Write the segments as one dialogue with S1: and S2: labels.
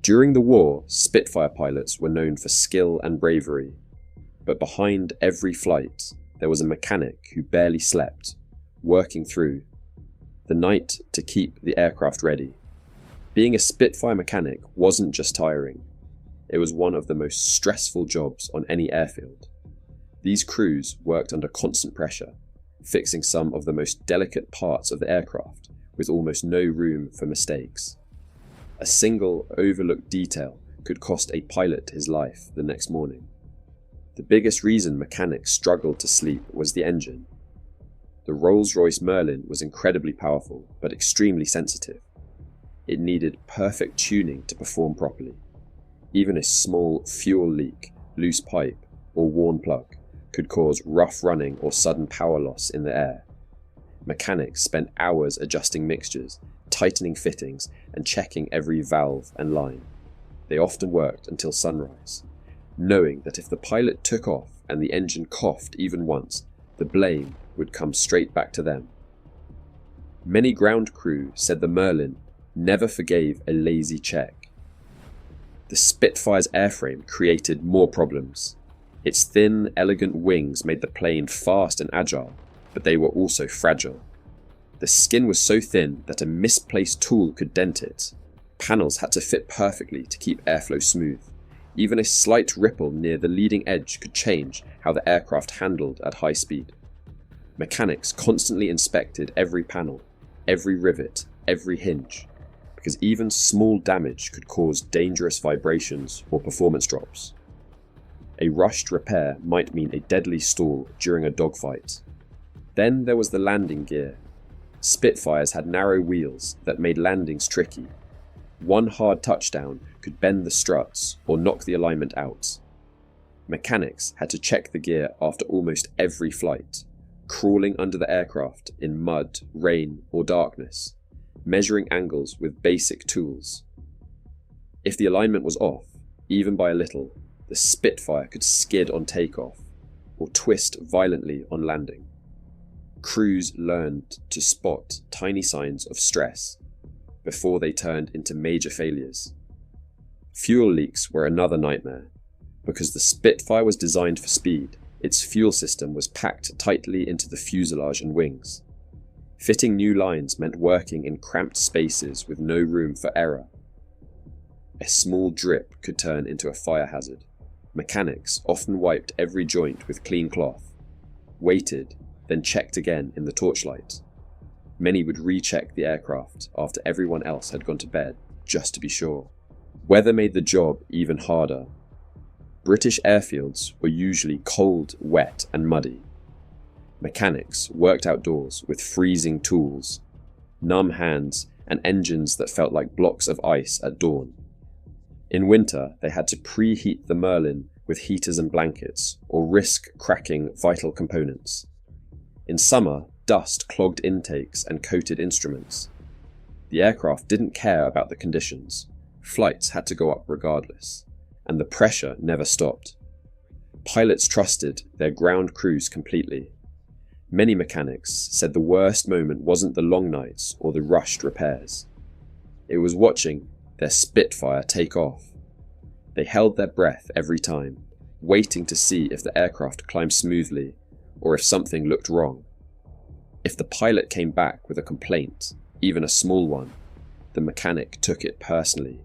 S1: During the war, Spitfire pilots were known for skill and bravery, but behind every flight, there was a mechanic who barely slept, working through the night to keep the aircraft ready. Being a Spitfire mechanic wasn't just tiring, it was one of the most stressful jobs on any airfield. These crews worked under constant pressure, fixing some of the most delicate parts of the aircraft with almost no room for mistakes. A single overlooked detail could cost a pilot his life the next morning. The biggest reason mechanics struggled to sleep was the engine. The Rolls-Royce Merlin was incredibly powerful, but extremely sensitive. It needed perfect tuning to perform properly. Even a small fuel leak, loose pipe, or worn plug could cause rough running or sudden power loss in the air. Mechanics spent hours adjusting mixtures, tightening fittings, and checking every valve and line. They often worked until sunrise, knowing that if the pilot took off and the engine coughed even once, the blame would come straight back to them. Many ground crew said the Merlin never forgave a lazy check. The Spitfire's airframe created more problems. Its thin, elegant wings made the plane fast and agile, but they were also fragile. The skin was so thin that a misplaced tool could dent it. Panels had to fit perfectly to keep airflow smooth. Even a slight ripple near the leading edge could change how the aircraft handled at high speed. Mechanics constantly inspected every panel, every rivet, every hinge, because even small damage could cause dangerous vibrations or performance drops. A rushed repair might mean a deadly stall during a dogfight. Then there was the landing gear. Spitfires had narrow wheels that made landings tricky. One hard touchdown could bend the struts or knock the alignment out. Mechanics had to check the gear after almost every flight, crawling under the aircraft in mud, rain, or darkness, measuring angles with basic tools. If the alignment was off, even by a little, the Spitfire could skid on takeoff or twist violently on landing. Crews learned to spot tiny signs of stress before they turned into major failures. Fuel leaks were another nightmare. Because the Spitfire was designed for speed, its fuel system was packed tightly into the fuselage and wings. Fitting new lines meant working in cramped spaces with no room for error. A small drip could turn into a fire hazard. Mechanics often wiped every joint with clean cloth, waited, then checked again in the torchlight. Many would recheck the aircraft after everyone else had gone to bed, just to be sure. Weather made the job even harder. British airfields were usually cold, wet, and muddy. Mechanics worked outdoors with freezing tools, numb hands, and engines that felt like blocks of ice at dawn. In winter, they had to preheat the Merlin with heaters and blankets, or risk cracking vital components. In summer, dust clogged intakes and coated instruments. The aircraft didn't care about the conditions. Flights had to go up regardless, and the pressure never stopped. Pilots trusted their ground crews completely. Many mechanics said the worst moment wasn't the long nights or the rushed repairs. It was watching their Spitfire take off. They held their breath every time, waiting to see if the aircraft climbed smoothly or if something looked wrong. If the pilot came back with a complaint, even a small one, the mechanic took it personally.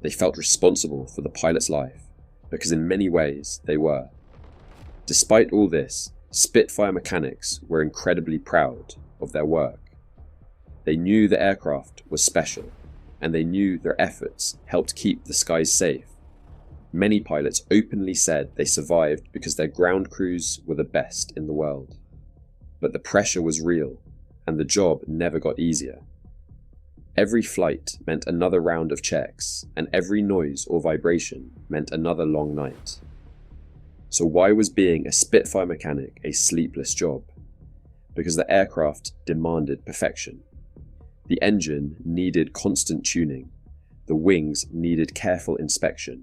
S1: They felt responsible for the pilot's life, because in many ways they were. Despite all this, Spitfire mechanics were incredibly proud of their work. They knew the aircraft was special, and they knew their efforts helped keep the skies safe. Many pilots openly said they survived because their ground crews were the best in the world. But the pressure was real, and the job never got easier. Every flight meant another round of checks, and every noise or vibration meant another long night. So why was being a Spitfire mechanic a sleepless job? Because the aircraft demanded perfection. The engine needed constant tuning. The wings needed careful inspection.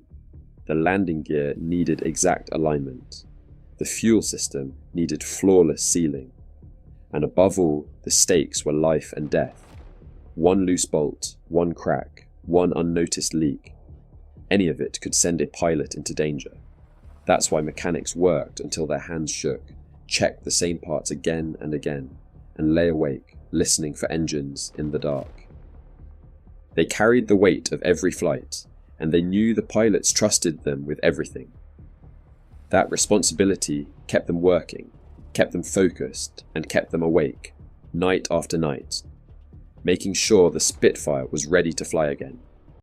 S1: The landing gear needed exact alignment. The fuel system needed flawless sealing. And above all, the stakes were life and death. One loose bolt, one crack, one unnoticed leak, Any of it could send a pilot into danger. That's why mechanics worked until their hands shook, checked the same parts again and again, and lay awake, listening for engines in the dark. They carried the weight of every flight, and they knew the pilots trusted them with everything. That responsibility kept them working, kept them focused, and kept them awake, night after night, making sure the Spitfire was ready to fly again.